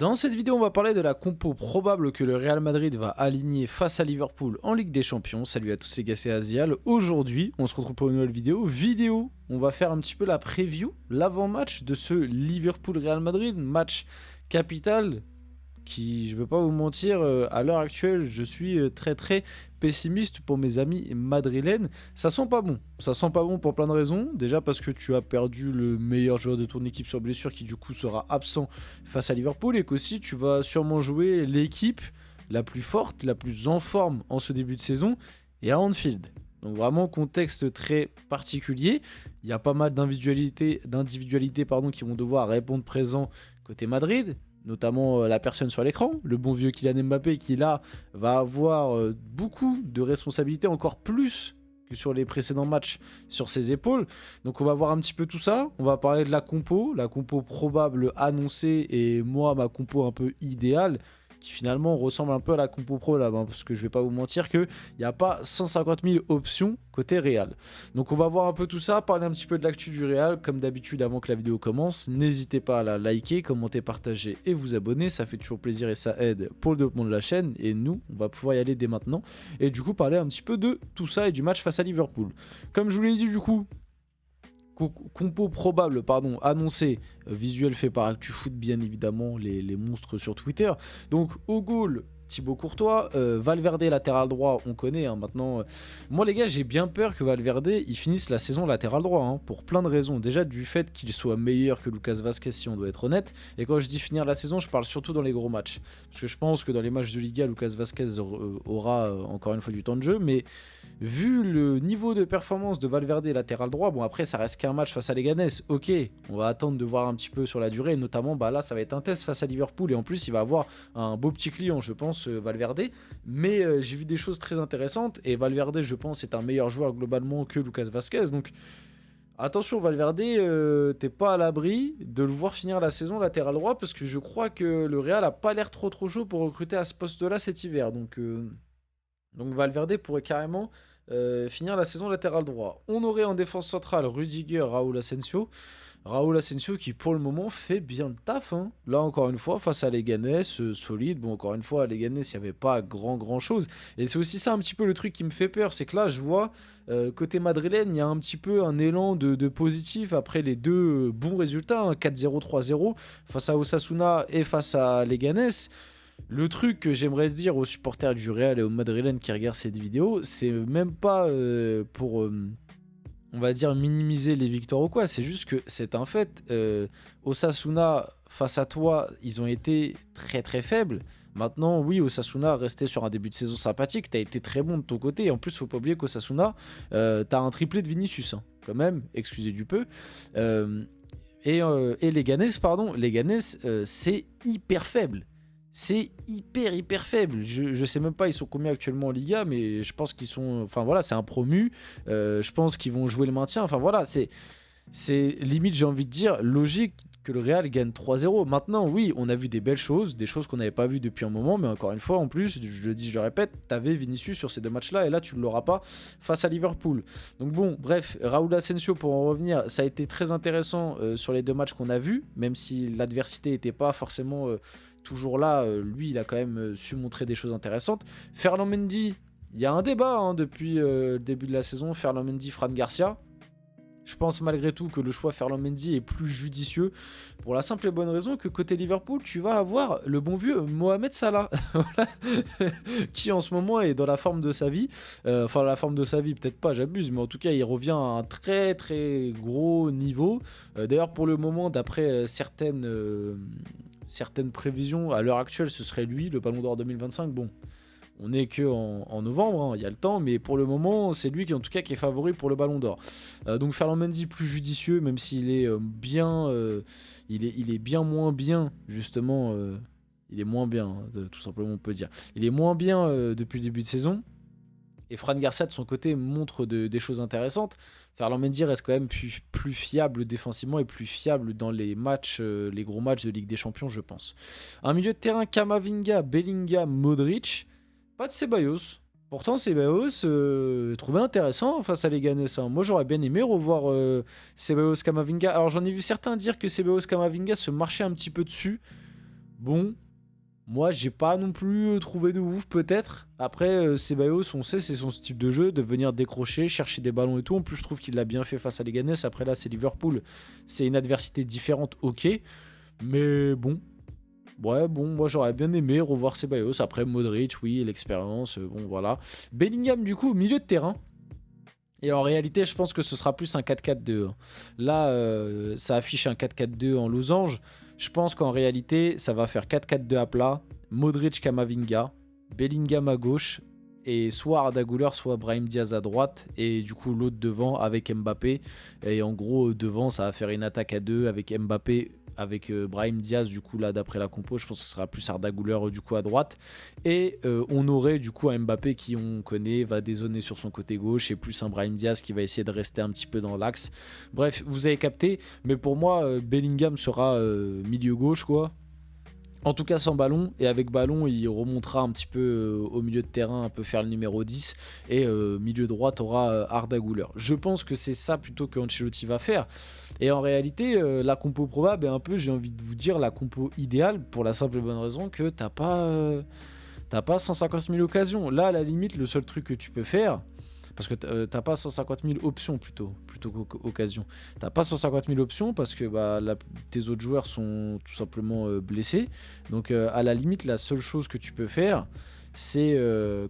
Dans cette vidéo, on va parler de la compo probable que le Real Madrid va aligner face à Liverpool en Ligue des Champions. Salut à tous les gars, c'est Azial. Aujourd'hui, on se retrouve pour une nouvelle vidéo. On va faire un petit peu la preview, l'avant-match de ce Liverpool-Real Madrid, match capital qui, je ne veux pas vous mentir, à l'heure actuelle, je suis très pessimiste pour mes amis madrilènes. Ça sent pas bon pour plein de raisons. Déjà parce que tu as perdu le meilleur joueur de ton équipe sur blessure qui du coup sera absent face à Liverpool et qu'aussi tu vas sûrement jouer l'équipe la plus forte, la plus en forme en ce début de saison et à Anfield. Donc vraiment contexte très particulier. Il y a pas mal d'individualités qui vont devoir répondre présent côté Madrid, notamment la personne sur l'écran, le bon vieux Kylian Mbappé qui là va avoir beaucoup de responsabilités, encore plus que sur les précédents matchs sur ses épaules. Donc on va voir un petit peu tout ça, on va parler de la compo probable annoncée et moi ma compo un peu idéale qui finalement ressemble un peu à la compo pro là, parce que je vais pas vous mentir qu'il n'y a pas 150 000 options côté Real. Donc on va voir un peu tout ça, parler un petit peu de l'actu du Real, comme d'habitude avant que la vidéo commence. N'hésitez pas à la liker, commenter, partager et vous abonner, ça fait toujours plaisir et ça aide pour le développement de la chaîne. Et nous, on va pouvoir y aller dès maintenant et du coup parler un petit peu de tout ça et du match face à Liverpool. Comme je vous l'ai dit du coup, compo probable, annoncé, visuel fait par ActuFoot bien évidemment, les monstres sur Twitter. Donc au goal, Thibaut Courtois, Valverde latéral droit, on connaît maintenant. Moi les gars, j'ai bien peur que Valverde il finisse la saison latéral droit, pour plein de raisons. Déjà du fait qu'il soit meilleur que Lucas Vazquez si on doit être honnête. Et quand je dis finir la saison, je parle surtout dans les gros matchs. Parce que je pense que dans les matchs de Liga, Lucas Vazquez aura encore une fois du temps de jeu, mais vu le niveau de performance de Valverde latéral droit, bon après ça reste qu'un match face à Leganés, ok, on va attendre de voir un petit peu sur la durée, notamment là ça va être un test face à Liverpool et en plus il va avoir un beau petit client je pense, Valverde, mais j'ai vu des choses très intéressantes et Valverde je pense est un meilleur joueur globalement que Lucas Vazquez, donc attention Valverde, t'es pas à l'abri de le voir finir la saison latéral droit parce que je crois que le Real a pas l'air trop chaud pour recruter à ce poste là cet hiver, donc Valverde pourrait carrément finir la saison latéral droit. On aurait en défense centrale Rudiger, Raúl Asensio qui pour le moment fait bien le taf. Là encore une fois face à Leganés, solide. Bon encore une fois à Leganés il n'y avait pas grand chose. Et c'est aussi ça un petit peu le truc qui me fait peur. C'est que là je vois côté madrilène il y a un petit peu un élan de positif après les deux bons résultats. 4-0, 3-0 face à Osasuna et face à Leganés. Le truc que j'aimerais dire aux supporters du Real et aux madrilènes qui regardent cette vidéo, c'est même pas pour, on va dire, minimiser les victoires ou quoi, c'est juste que c'est un fait. Osasuna, face à toi, ils ont été très faibles. Maintenant, oui, Osasuna restait sur un début de saison sympathique, t'as été très bon de ton côté, et en plus, faut pas oublier qu'Osasuna, t'as un triplé de Vinicius, quand même, excusez du peu. Et Leganés, c'est hyper faible. C'est hyper faible. Je sais même pas ils sont combien actuellement en Liga, mais je pense qu'ils sont... Enfin voilà, c'est un promu. Je pense qu'ils vont jouer le maintien. Enfin voilà, c'est limite, j'ai envie de dire, logique que le Real gagne 3-0. Maintenant, oui, on a vu des belles choses, des choses qu'on n'avait pas vues depuis un moment, mais encore une fois, en plus, je le dis, je le répète, t'avais Vinicius sur ces deux matchs-là, et là, tu ne l'auras pas face à Liverpool. Donc bon, bref, Raúl Asensio, pour en revenir, ça a été très intéressant sur les deux matchs qu'on a vus, même si l'adversité n'était pas forcément... toujours là, lui il a quand même su montrer des choses intéressantes. Ferland Mendy, il y a un débat depuis le début de la saison, Ferland Mendy, Fran Garcia. Je pense malgré tout que le choix Ferland Mendy est plus judicieux pour la simple et bonne raison que côté Liverpool, tu vas avoir le bon vieux Mohamed Salah qui en ce moment est dans la forme de sa vie. Enfin, la forme de sa vie, peut-être pas, j'abuse, mais en tout cas, il revient à un très gros niveau. D'ailleurs, pour le moment, d'après certaines prévisions, à l'heure actuelle, ce serait lui, le Ballon d'Or 2025. Bon, on n'est que en novembre, il y a le temps, mais pour le moment, c'est lui qui, en tout cas, qui est favori pour le Ballon d'Or. Donc Ferland Mendy plus judicieux, même s'il est bien, il est bien moins bien, justement. Il est moins bien, tout simplement, on peut dire. Il est moins bien depuis le début de saison. Et Fran Garcia, de son côté, montre des choses intéressantes. Ferland Mendy reste quand même plus fiable défensivement et plus fiable dans les matchs, les gros matchs de Ligue des Champions, je pense. Un milieu de terrain, Camavinga, Bellingham, Modric. Pas de Ceballos. Pourtant, Ceballos, trouvé intéressant face à Leganés. Moi, j'aurais bien aimé revoir Ceballos, Camavinga. Alors, j'en ai vu certains dire que Ceballos, Camavinga se marchaient un petit peu dessus. Bon, moi j'ai pas non plus trouvé de ouf peut-être. Après Ceballos, on sait c'est son style de jeu, de venir décrocher, chercher des ballons et tout. En plus je trouve qu'il l'a bien fait face à Leganés. Après là c'est Liverpool, c'est une adversité différente, ok. Mais bon, ouais, bon, moi j'aurais bien aimé revoir Ceballos. Après Modric, oui, l'expérience, bon voilà. Bellingham du coup, milieu de terrain. Et en réalité, je pense que ce sera plus un 4-4-2. Là, ça affiche un 4-4-2 en losange. Je pense qu'en réalité, ça va faire 4-4-2 à plat. Modric, Kamavinga, Bellingham à gauche. Et soit Arda Güler, soit Brahim Diaz à droite. Et du coup, l'autre devant avec Mbappé. Et en gros, devant, ça va faire une attaque à deux avec Mbappé, avec Brahim Diaz. Du coup, là, d'après la compo, je pense que ce sera plus Arda Güler du coup à droite. Et on aurait du coup un Mbappé qui, on connaît, va dézonner sur son côté gauche. Et plus un Brahim Diaz qui va essayer de rester un petit peu dans l'axe. Bref, vous avez capté. Mais pour moi, Bellingham sera milieu gauche, quoi. En tout cas sans ballon, et avec ballon il remontera un petit peu au milieu de terrain, un peu faire le numéro 10, et milieu droite aura Arda Güler. Je pense que c'est ça plutôt que Ancelotti va faire. Et en réalité, la compo probable est un peu, j'ai envie de vous dire, la compo idéale, pour la simple et bonne raison que t'as pas 150 000 occasions. Là, à la limite, le seul truc que tu peux faire, parce que t'as pas 150 000 options plutôt qu'occasion. T'as pas 150 000 options parce que tes autres joueurs sont tout simplement blessés. Donc à la limite, la seule chose que tu peux faire, c'est,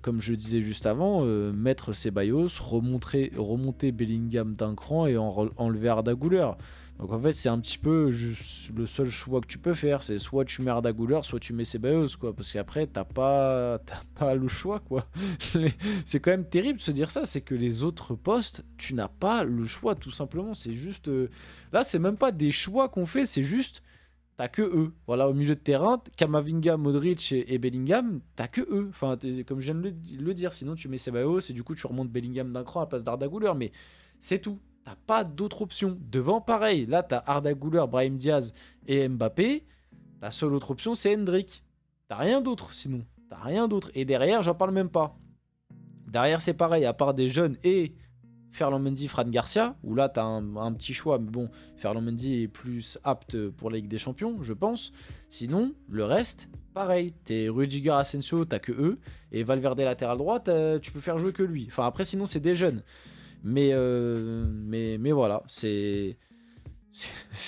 comme je disais juste avant, mettre Ceballos, remonter Bellingham d'un cran et enlever Arda Güler. Donc en fait, c'est un petit peu juste le seul choix que tu peux faire. C'est soit tu mets Arda Güler, soit tu mets Ceballos, quoi. Parce qu'après, t'as pas le choix, quoi. C'est quand même terrible de se dire ça. C'est que les autres postes, tu n'as pas le choix, tout simplement. C'est juste. Là, c'est même pas des choix qu'on fait, c'est juste. T'as que eux. Voilà, au milieu de terrain, Kamavinga, Modric et Bellingham, t'as que eux. Enfin, comme je viens de le dire, sinon tu mets Ceballos et du coup tu remontes Bellingham d'un cran à la place d'Arda Güler. Mais c'est tout. T'as pas d'autre option. Devant, pareil. Là, t'as Arda Güler, Brahim Diaz et Mbappé. Ta seule autre option, c'est Hendrick. T'as rien d'autre, sinon. T'as rien d'autre. Et derrière, j'en parle même pas. Derrière, c'est pareil. À part des jeunes et Ferland Mendy, Fran Garcia, où là, t'as un petit choix. Mais bon, Ferland Mendy est plus apte pour la Ligue des Champions, je pense. Sinon, le reste, pareil. T'es Rudiger, Asensio, t'as que eux. Et Valverde latéral droite, tu peux faire jouer que lui. Enfin, après, sinon, c'est des jeunes. Mais voilà, c'est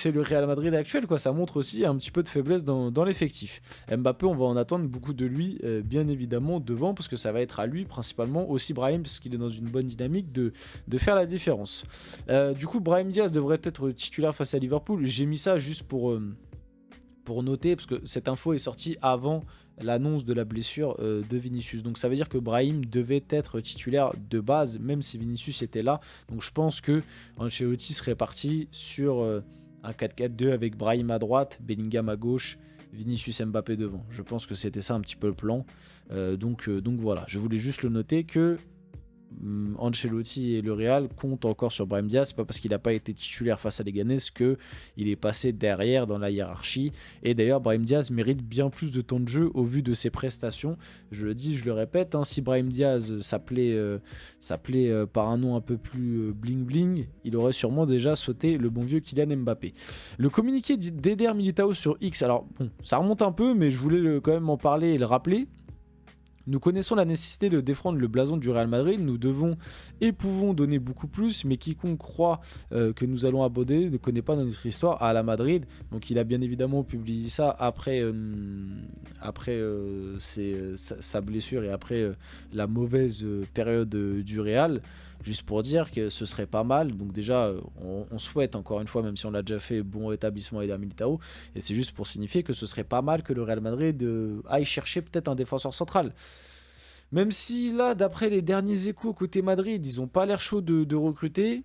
le Real Madrid actuel, quoi. Ça montre aussi un petit peu de faiblesse dans l'effectif. Mbappé, on va en attendre beaucoup de lui, bien évidemment, devant, parce que ça va être à lui, principalement, aussi Brahim, parce qu'il est dans une bonne dynamique de faire la différence. Du coup, Brahim Diaz devrait être titulaire face à Liverpool. J'ai mis ça juste pour noter, parce que cette info est sortie avant l'annonce de la blessure de Vinicius. Donc ça veut dire que Brahim devait être titulaire de base, même si Vinicius était là. Donc je pense que Ancelotti serait parti sur un 4-4-2 avec Brahim à droite, Bellingham à gauche, Vinicius Mbappé devant. Je pense que c'était ça un petit peu le plan. Donc voilà, je voulais juste le noter que Ancelotti et le Real comptent encore sur Brahim Diaz. C'est pas parce qu'il n'a pas été titulaire face à Leganés qu'il est passé derrière dans la hiérarchie. Et d'ailleurs, Brahim Diaz mérite bien plus de temps de jeu au vu de ses prestations. Je le dis, je le répète, hein, si Brahim Diaz s'appelait par un nom un peu plus bling bling, il aurait sûrement déjà sauté le bon vieux Kylian Mbappé. Le communiqué d'Eder Militao sur X, alors bon, ça remonte un peu, mais je voulais quand même en parler et le rappeler. Nous connaissons la nécessité de défendre le blason du Real Madrid, nous devons et pouvons donner beaucoup plus, mais quiconque croit que nous allons aborder ne connaît pas notre histoire à la Madrid. Donc il a bien évidemment publié ça après sa blessure et après la mauvaise période du Real. Juste pour dire que ce serait pas mal. Donc déjà, on souhaite encore une fois, même si on l'a déjà fait, bon rétablissement Eder Militao. Et c'est juste pour signifier que ce serait pas mal que le Real Madrid aille chercher peut-être un défenseur central. Même si là, d'après les derniers échos côté Madrid, ils ont pas l'air chauds de recruter.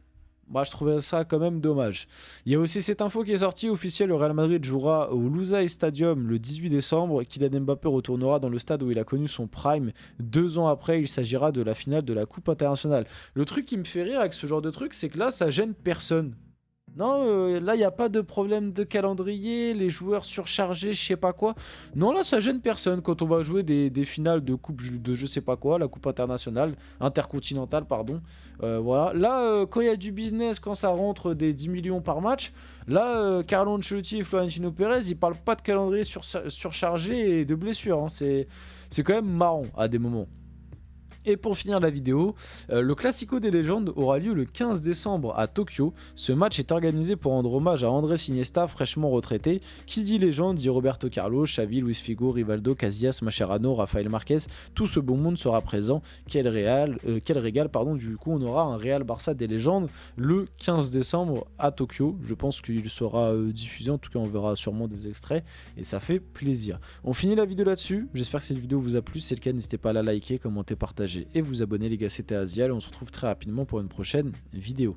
Bah, je trouvais ça quand même dommage. Il y a aussi cette info qui est sortie officielle, le Real Madrid jouera au Lusail Stadium le 18 décembre. Kylian Mbappé retournera dans le stade où il a connu son prime 2 ans après. Il s'agira de la finale de la Coupe internationale. Le truc qui me fait rire avec ce genre de truc, c'est que là, ça gêne personne. Non, là, il n'y a pas de problème de calendrier, les joueurs surchargés, je sais pas quoi. Non, là, ça gêne personne quand on va jouer des finales de coupe de je sais pas quoi, la coupe internationale, intercontinentale, pardon. Voilà. Là, quand il y a du business, quand ça rentre des 10 millions par match, là, Carlo Ancelotti et Florentino Pérez, ils parlent pas de calendrier surchargé et de blessures, hein. C'est quand même marrant à des moments. Et pour finir la vidéo, le Classico des légendes aura lieu le 15 décembre à Tokyo. Ce match est organisé pour rendre hommage à Andrés Iniesta, fraîchement retraité. Qui dit légende dit Roberto Carlos, Xavi, Luis Figo, Rivaldo, Casillas, Mascherano, Rafael Marquez. Tout ce beau monde sera présent. Quel régal, pardon. Du coup, on aura un Real Barça des légendes le 15 décembre à Tokyo. Je pense qu'il sera diffusé. En tout cas, on verra sûrement des extraits et ça fait plaisir. On finit la vidéo là-dessus. J'espère que cette vidéo vous a plu. Si c'est le cas, n'hésitez pas à la liker, commenter, partager et vous abonner les gars, c'était Azial et on se retrouve très rapidement pour une prochaine vidéo.